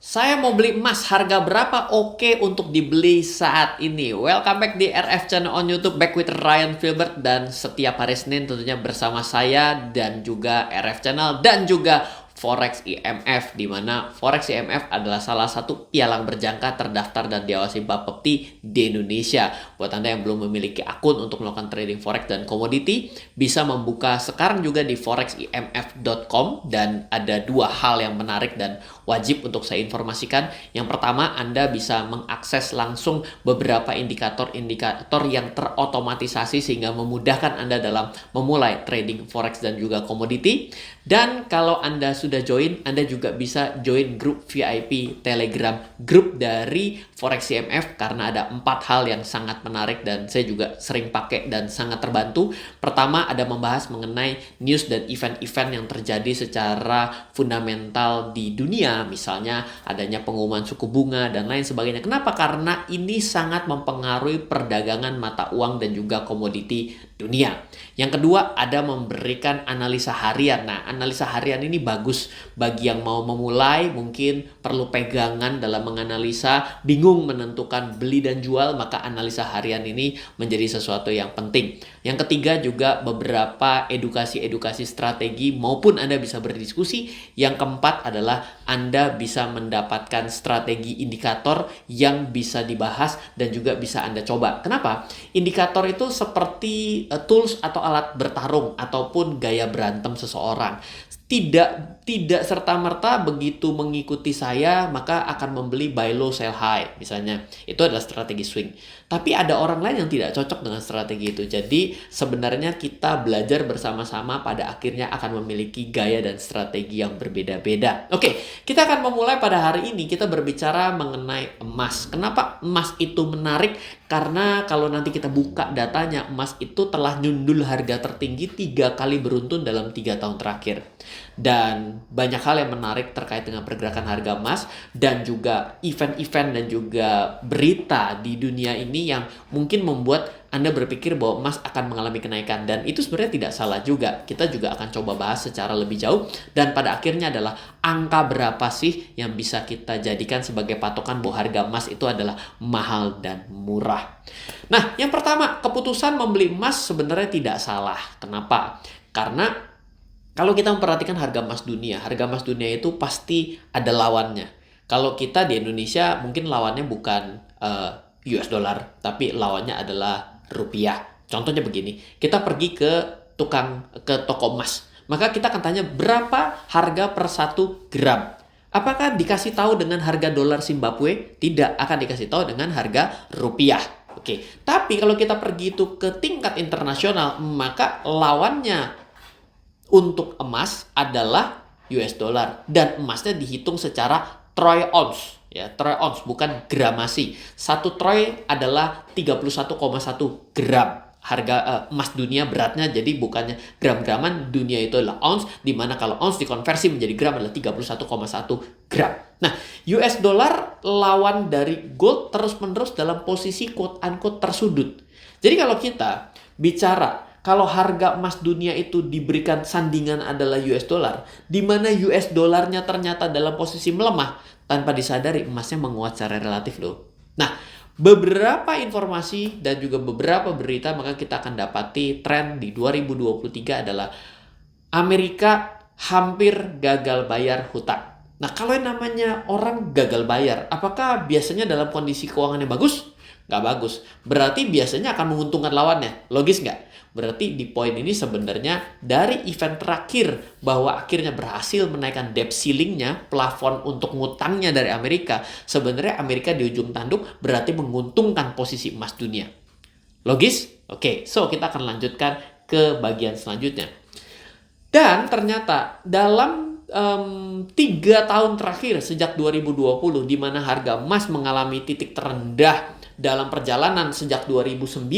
Saya mau beli emas, harga berapa oke untuk dibeli saat ini? Welcome back di RF Channel on YouTube, back with Ryan Filbert. Dan setiap hari Senin tentunya bersama saya dan juga RF Channel dan juga Forex IMF, di mana Forex IMF adalah salah satu pialang berjangka terdaftar dan diawasi Bapepti di Indonesia. Buat Anda yang belum memiliki akun untuk melakukan trading forex dan komoditi, bisa membuka sekarang juga di foreximf.com. Dan ada dua hal yang menarik dan wajib untuk saya informasikan. Yang pertama, Anda bisa mengakses langsung beberapa indikator-indikator yang terotomatisasi sehingga memudahkan Anda dalam memulai trading forex dan juga komoditi. Dan kalau Anda sudah join, Anda juga bisa join grup VIP Telegram grup dari Forex IMF, karena ada 4 hal yang sangat menarik dan saya juga sering pakai dan sangat terbantu. Pertama, ada membahas mengenai news dan event-event yang terjadi secara fundamental di dunia, misalnya adanya pengumuman suku bunga dan lain sebagainya. Kenapa? Karena ini sangat mempengaruhi perdagangan mata uang dan juga komoditi dunia. Yang kedua, ada memberikan analisa harian. Nah, analisa harian ini bagus bagi yang mau memulai, mungkin perlu pegangan dalam menganalisa, bingung menentukan beli dan jual, maka analisa harian ini menjadi sesuatu yang penting. Yang ketiga juga beberapa edukasi strategi maupun Anda bisa berdiskusi. Yang keempat adalah Anda bisa mendapatkan strategi indikator yang bisa dibahas dan juga bisa Anda coba. Kenapa? Indikator itu seperti tools atau alat bertarung ataupun gaya berantem seseorang. Tidak serta-merta begitu mengikuti saya maka akan membeli buy low sell high misalnya. Itu adalah strategi swing. Tapi ada orang lain yang tidak cocok dengan strategi itu. Jadi sebenarnya kita belajar bersama-sama, pada akhirnya akan memiliki gaya dan strategi yang berbeda-beda. Oke, kita akan memulai pada hari ini. Kita berbicara mengenai emas. Kenapa emas itu menarik? Karena kalau nanti kita buka datanya, emas itu telah nyundul harga tertinggi 3 kali beruntun dalam 3 tahun terakhir. Dan banyak hal yang menarik terkait dengan pergerakan harga emas dan juga event-event dan juga berita di dunia ini yang mungkin membuat Anda berpikir bahwa emas akan mengalami kenaikan. Dan itu sebenarnya tidak salah juga. Kita juga akan coba bahas secara lebih jauh. Dan pada akhirnya adalah angka berapa sih yang bisa kita jadikan sebagai patokan bahwa harga emas itu adalah mahal dan murah. Nah, yang pertama, keputusan membeli emas sebenarnya tidak salah. Kenapa? Karena kalau kita memperhatikan harga emas dunia itu pasti ada lawannya. Kalau kita di Indonesia mungkin lawannya bukan US dollar, tapi lawannya adalah rupiah. Contohnya begini, kita pergi ke toko emas, maka kita akan tanya berapa harga per 1 gram. Apakah dikasih tahu dengan harga dolar Zimbabwe? Tidak, akan dikasih tahu dengan harga rupiah. Oke, tapi kalau kita pergi itu ke tingkat internasional, maka lawannya untuk emas adalah US dollar, dan emasnya dihitung secara troy ounce, ya, troy ounce bukan gramasi. 1 troy adalah 31,1 gram. Harga emas dunia beratnya, jadi bukannya gram-graman, dunia itu adalah ounce, di mana kalau ounce dikonversi menjadi gram adalah 31,1 gram. Nah, US dollar lawan dari gold terus-menerus dalam posisi quote-unquote tersudut. Jadi kalau kita bicara kalau harga emas dunia itu diberikan sandingan adalah US dollar, di mana US dollarnya ternyata dalam posisi melemah, tanpa disadari emasnya menguat secara relatif loh. Nah, beberapa informasi dan juga beberapa berita, maka kita akan dapati tren di 2023 adalah Amerika hampir gagal bayar hutang. Nah, kalau yang namanya orang gagal bayar, apakah biasanya dalam kondisi keuangan yang bagus? Nggak bagus. Berarti biasanya akan menguntungkan lawannya. Logis nggak? Berarti di poin ini sebenarnya dari event terakhir bahwa akhirnya berhasil menaikkan debt ceiling-nya, plafon untuk ngutangnya dari Amerika, sebenarnya Amerika di ujung tanduk berarti menguntungkan posisi emas dunia. Logis? Oke, so kita akan lanjutkan ke bagian selanjutnya. Dan ternyata dalam 3 tahun terakhir sejak 2020, di mana harga emas mengalami titik terendah dalam perjalanan sejak 2009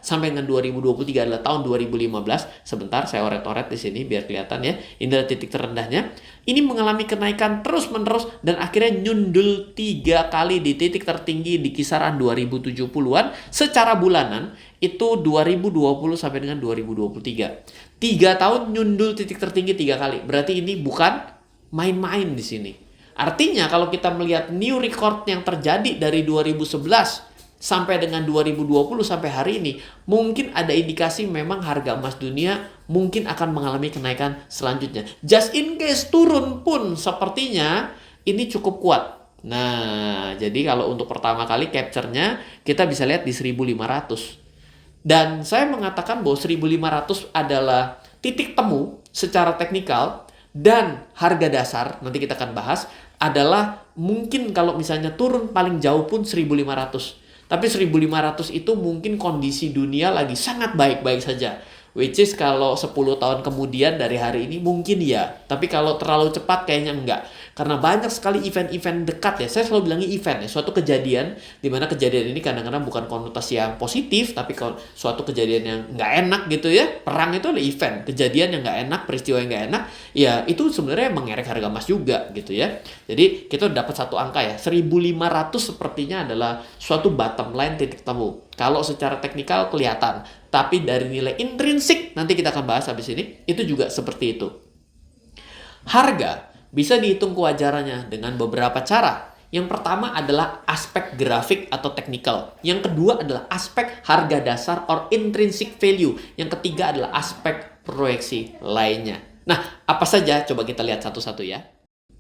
sampai dengan 2023 adalah tahun 2015. Sebentar, saya oret-oret di sini biar kelihatan ya. Ini adalah titik terendahnya. Ini mengalami kenaikan terus-menerus dan akhirnya nyundul 3 kali di titik tertinggi di kisaran 2070-an secara bulanan. Itu 2020 sampai dengan 2023. 3 tahun nyundul titik tertinggi 3 kali. Berarti ini bukan main-main di sini. Artinya kalau kita melihat new record yang terjadi dari 2011 sampai dengan 2020 sampai hari ini, mungkin ada indikasi memang harga emas dunia mungkin akan mengalami kenaikan selanjutnya. Just in case turun pun sepertinya ini cukup kuat. Nah, jadi kalau untuk pertama kali capture-nya kita bisa lihat di 1500. Dan saya mengatakan bahwa 1500 adalah titik temu secara teknikal, dan harga dasar, nanti kita akan bahas, adalah mungkin kalau misalnya turun paling jauh pun 1500. Tapi 1500 itu mungkin kondisi dunia lagi sangat baik-baik saja. Which is kalau 10 tahun kemudian dari hari ini mungkin ya. Tapi kalau terlalu cepat kayaknya enggak. Karena banyak sekali event-event dekat ya. Saya selalu bilangnya event ya. Suatu kejadian, dimana kejadian ini kadang-kadang bukan konotasi yang positif, tapi kalau suatu kejadian yang nggak enak gitu ya. Perang itu adalah event. Kejadian yang nggak enak, peristiwa yang nggak enak, ya itu sebenarnya mengerek harga emas juga gitu ya. Jadi kita dapat satu angka ya. 1500 sepertinya adalah suatu bottom line titik temu. Kalau secara teknikal kelihatan, tapi dari nilai intrinsik, nanti kita akan bahas habis ini, itu juga seperti itu. Harga bisa dihitung kewajarannya dengan beberapa cara. Yang pertama adalah aspek grafik atau teknikal. Yang kedua adalah aspek harga dasar or intrinsic value. Yang ketiga adalah aspek proyeksi lainnya. Nah, apa saja? Coba kita lihat satu-satu ya.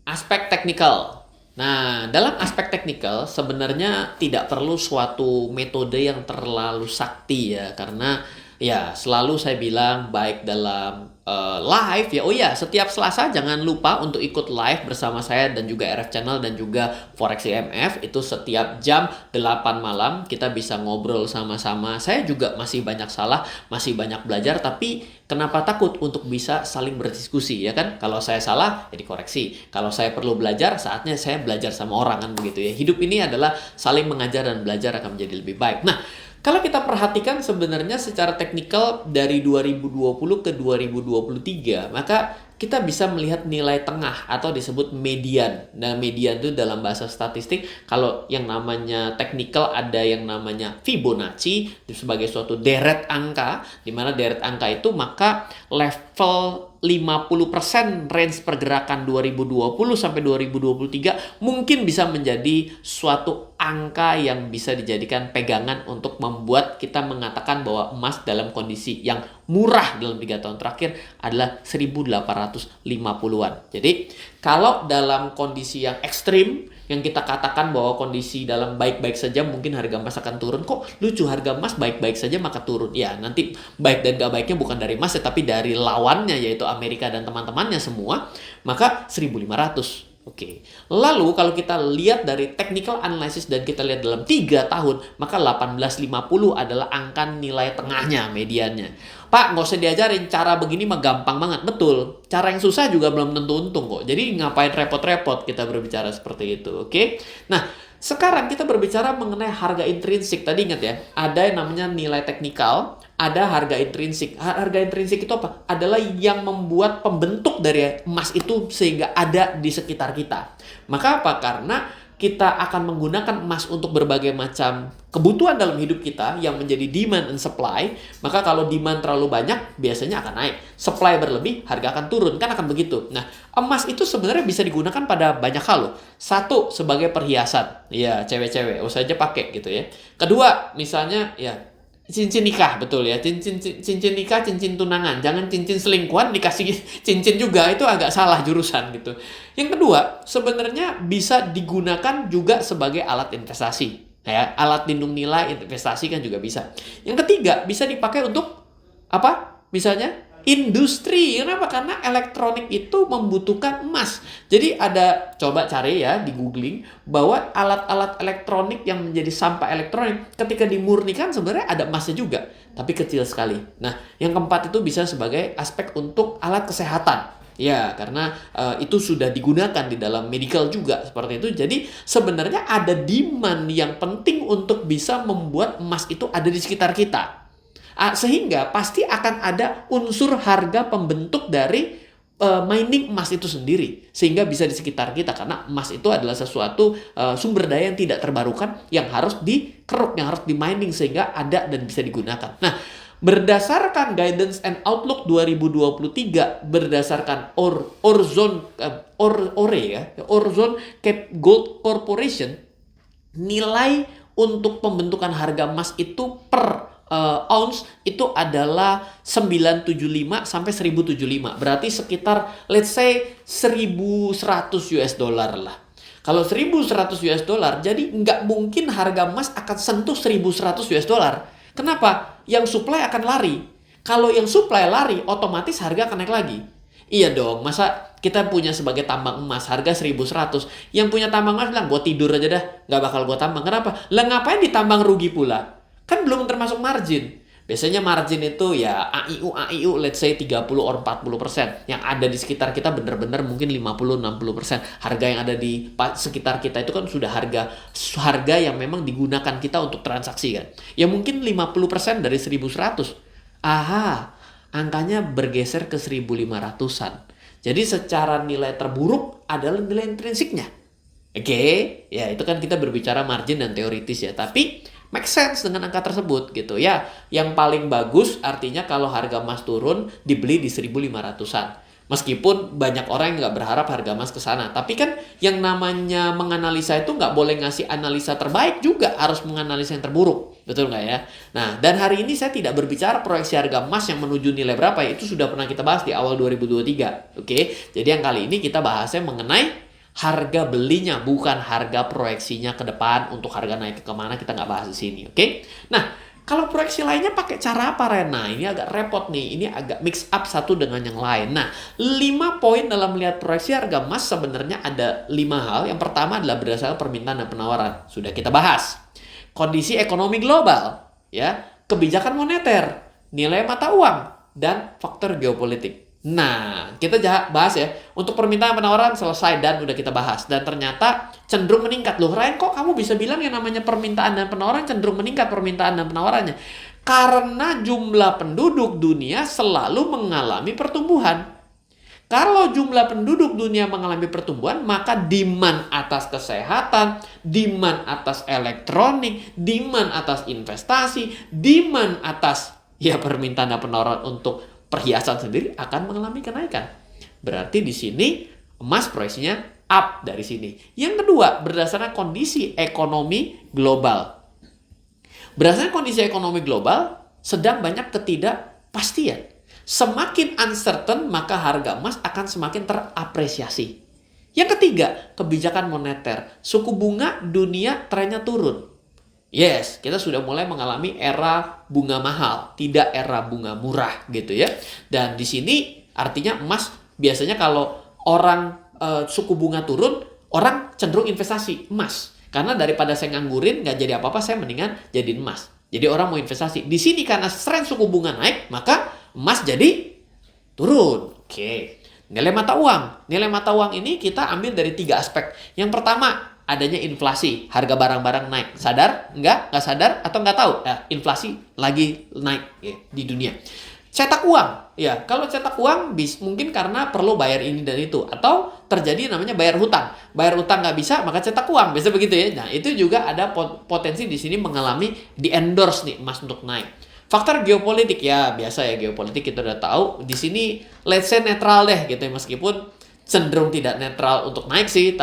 Aspek teknikal. Nah, dalam aspek teknikal sebenarnya tidak perlu suatu metode yang terlalu sakti ya, karena ya selalu saya bilang baik dalam live ya. Oh ya, setiap Selasa jangan lupa untuk ikut live bersama saya dan juga RF Channel dan juga Forex IMF. Itu setiap jam 8 malam kita bisa ngobrol sama-sama. Saya juga masih banyak salah, masih banyak belajar, tapi kenapa takut untuk bisa saling berdiskusi ya kan? Kalau saya salah ya dikoreksi. Kalau saya perlu belajar, saatnya saya belajar sama orang kan begitu ya. Hidup ini adalah saling mengajar dan belajar akan menjadi lebih baik. Nah, kalau kita perhatikan sebenarnya secara teknikal dari 2020 ke 2023, maka kita bisa melihat nilai tengah atau disebut median. Nah, median itu dalam bahasa statistik, kalau yang namanya teknikal ada yang namanya Fibonacci sebagai suatu deret angka, di mana deret angka itu maka level 50% range pergerakan 2020 sampai 2023 mungkin bisa menjadi suatu angka yang bisa dijadikan pegangan untuk membuat kita mengatakan bahwa emas dalam kondisi yang murah dalam 3 tahun terakhir adalah 1850-an. Jadi kalau dalam kondisi yang ekstrim, yang kita katakan bahwa kondisi dalam baik-baik saja mungkin harga emas akan turun. Kok lucu, harga emas baik-baik saja maka turun? Ya, nanti baik dan gak baiknya bukan dari emas ya, tapi dari lawannya yaitu Amerika dan teman-temannya semua. Maka 1500. Oke. Lalu kalau kita lihat dari technical analysis dan kita lihat dalam 3 tahun, maka 1850 adalah angka nilai tengahnya, mediannya. Pak, nggak usah diajarin, cara begini mah gampang banget. Betul, cara yang susah juga belum tentu untung kok. Jadi ngapain repot-repot kita berbicara seperti itu, oke? Nah, sekarang kita berbicara mengenai harga intrinsik. Tadi ingat ya, ada yang namanya nilai teknikal, ada harga intrinsik. Harga intrinsik itu apa? Adalah yang membuat pembentuk dari emas itu sehingga ada di sekitar kita. Maka apa? Karena kita akan menggunakan emas untuk berbagai macam kebutuhan dalam hidup kita yang menjadi demand and supply. Maka kalau demand terlalu banyak, biasanya akan naik. Supply berlebih, harga akan turun. Kan akan begitu. Nah, emas itu sebenarnya bisa digunakan pada banyak hal loh. Satu, sebagai perhiasan. Ya, cewek-cewek usah aja pakai gitu ya. Kedua, misalnya ya cincin nikah, betul ya, cincin nikah, cincin tunangan, jangan cincin selingkuhan dikasih cincin juga, itu agak salah jurusan gitu. Yang kedua, sebenarnya bisa digunakan juga sebagai alat investasi ya, alat lindung nilai investasi kan juga bisa. Yang ketiga, bisa dipakai untuk apa? Misalnya industri. Kenapa? Karena elektronik itu membutuhkan emas. Jadi ada, coba cari ya di googling, bahwa alat-alat elektronik yang menjadi sampah elektronik ketika dimurnikan sebenarnya ada emasnya juga, tapi kecil sekali. Nah, yang keempat itu bisa sebagai aspek untuk alat kesehatan. Ya, karena itu sudah digunakan di dalam medical juga seperti itu. Jadi sebenarnya ada demand yang penting untuk bisa membuat emas itu ada di sekitar kita. Sehingga pasti akan ada unsur harga pembentuk dari mining emas itu sendiri, sehingga bisa di sekitar kita, karena emas itu adalah sesuatu sumber daya yang tidak terbarukan, yang harus dikeruk, yang harus di mining sehingga ada dan bisa digunakan. Nah, berdasarkan guidance and outlook 2023 berdasarkan Orzone Gold Corporation, nilai untuk pembentukan harga emas itu per ounce itu adalah 975 sampai 1075. Berarti sekitar let's say 1100 US dollar lah. Kalau 1100 US dollar, jadi nggak mungkin harga emas akan sentuh 1100 US dollar. Kenapa? Yang supply akan lari. Kalau yang supply lari, otomatis harga akan naik lagi. Iya dong, masa kita punya sebagai tambang emas harga 1100. Yang punya tambang emas bilang, gue tidur aja dah, nggak bakal gue tambang. Kenapa? Lah ngapain ditambang rugi pula? Kan belum termasuk margin. Biasanya margin itu ya AIU let's say 30 or 40%. Yang ada di sekitar kita bener-bener mungkin 50-60%. Harga yang ada di sekitar kita itu kan sudah harga yang memang digunakan kita untuk transaksi kan. Ya mungkin 50% dari 1100. Aha, angkanya bergeser ke 1500-an. Jadi secara nilai terburuk adalah nilai intrinsiknya. Oke, ya itu kan kita berbicara margin dan teoritis ya. Tapi make sense dengan angka tersebut gitu ya. Yang paling bagus artinya kalau harga emas turun dibeli di 1500-an. Meskipun banyak orang yang nggak berharap harga emas ke sana. Tapi kan yang namanya menganalisa itu nggak boleh ngasih analisa terbaik juga. Harus menganalisa yang terburuk. Betul nggak ya? Nah, dan hari ini saya tidak berbicara proyeksi harga emas yang menuju nilai berapa ya. Itu sudah pernah kita bahas di awal 2023. Oke, jadi yang kali ini kita bahasnya mengenai harga belinya, bukan harga proyeksinya ke depan untuk harga naik ke kemana, kita nggak bahas di sini, oke? Nah, kalau proyeksi lainnya pakai cara apa, Ren? Nah, ini agak repot nih, ini agak mix up satu dengan yang lain. Nah, 5 poin dalam melihat proyeksi harga emas sebenarnya ada 5 hal. Yang pertama adalah berdasarkan permintaan dan penawaran. Sudah kita bahas. Kondisi ekonomi global, ya, kebijakan moneter, nilai mata uang, dan faktor geopolitik. Nah, kita bahas ya. Untuk permintaan penawaran selesai dan udah kita bahas. Dan ternyata cenderung meningkat. Loh, Ryan, kok kamu bisa bilang yang namanya permintaan dan penawaran cenderung meningkat permintaan dan penawarannya? Karena jumlah penduduk dunia selalu mengalami pertumbuhan. Kalau jumlah penduduk dunia mengalami pertumbuhan, maka demand atas kesehatan, demand atas elektronik, demand atas investasi, demand atas permintaan dan penawaran untuk perhiasan sendiri akan mengalami kenaikan. Berarti di sini emas proyeksinya up dari sini. Yang kedua, berdasarkan kondisi ekonomi global. Berdasarkan kondisi ekonomi global, sedang banyak ketidakpastian. Semakin uncertain, maka harga emas akan semakin terapresiasi. Yang ketiga, kebijakan moneter. Suku bunga dunia trennya turun. Yes, kita sudah mulai mengalami era bunga mahal, tidak era bunga murah gitu ya. Dan di sini artinya emas biasanya kalau orang suku bunga turun, orang cenderung investasi emas. Karena daripada saya nganggurin nggak jadi apa-apa, saya mendingan jadiin emas. Jadi orang mau investasi. Di sini karena tren suku bunga naik, maka emas jadi turun. Oke. Nilai mata uang. Nilai mata uang ini kita ambil dari 3 aspek. Yang pertama, adanya inflasi, harga barang-barang naik. Sadar? Nggak sadar? Atau nggak tahu? Ya, inflasi lagi naik ya, di dunia. Cetak uang. Ya, kalau cetak uang mungkin karena perlu bayar ini dan itu. Atau terjadi namanya bayar hutang. Bayar hutang nggak bisa, maka cetak uang. Biasa begitu ya. Nah, itu juga ada potensi di sini mengalami di-endorse nih emas untuk naik. Faktor geopolitik, ya biasa ya geopolitik kita udah tahu. Di sini let's say netral deh gitu ya. Meskipun cenderung tidak netral untuk naik sih,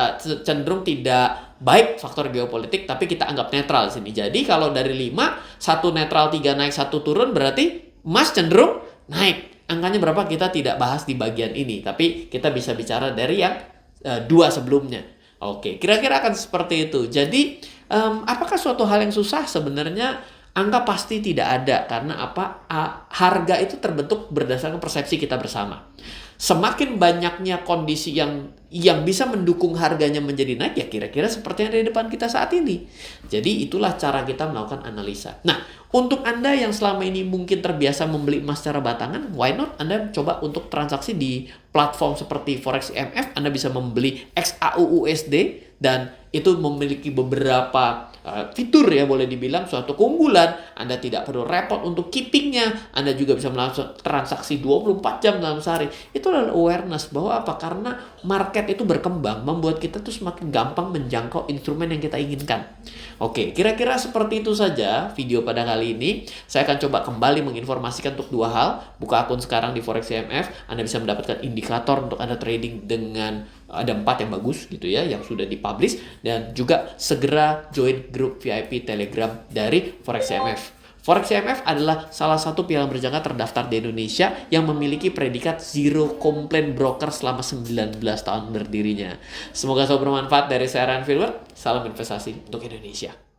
cenderung tidak baik faktor geopolitik, tapi kita anggap netral di sini. Jadi kalau dari 5, 1 netral, 3 naik, 1 turun, berarti emas cenderung naik. Angkanya berapa kita tidak bahas di bagian ini, tapi kita bisa bicara dari yang 2 sebelumnya. Oke, kira-kira akan seperti itu. Jadi apakah suatu hal yang susah? Sebenarnya angka pasti tidak ada, karena apa? Harga itu terbentuk berdasarkan persepsi kita bersama. Semakin banyaknya kondisi yang bisa mendukung harganya menjadi naik, ya kira-kira seperti yang ada di depan kita saat ini. Jadi itulah cara kita melakukan analisa. Nah, untuk Anda yang selama ini mungkin terbiasa membeli emas secara batangan, why not Anda coba untuk transaksi di platform seperti Forex IMF. Anda bisa membeli XAU USD dan itu memiliki beberapa fitur ya, boleh dibilang suatu keunggulan. Anda tidak perlu repot untuk keepingnya. Anda juga bisa melakukan transaksi 24 jam dalam sehari. Itu adalah awareness bahwa apa? Karena market itu berkembang, membuat kita tuh semakin gampang menjangkau instrumen yang kita inginkan. Oke, kira-kira seperti itu saja video pada kali ini. Saya akan coba kembali menginformasikan untuk dua hal. Buka akun sekarang di Forex CMF, Anda bisa mendapatkan indikator untuk Anda trading dengan ada 4 yang bagus gitu ya, yang sudah dipublish, dan juga segera join grup VIP Telegram dari Forex CMF. Forex CMF adalah salah satu piala berjangka terdaftar di Indonesia yang memiliki predikat Zero Complaint Broker selama 19 tahun berdirinya. Semoga selalu bermanfaat. Dari saya Ryan Filbert, salam investasi untuk Indonesia.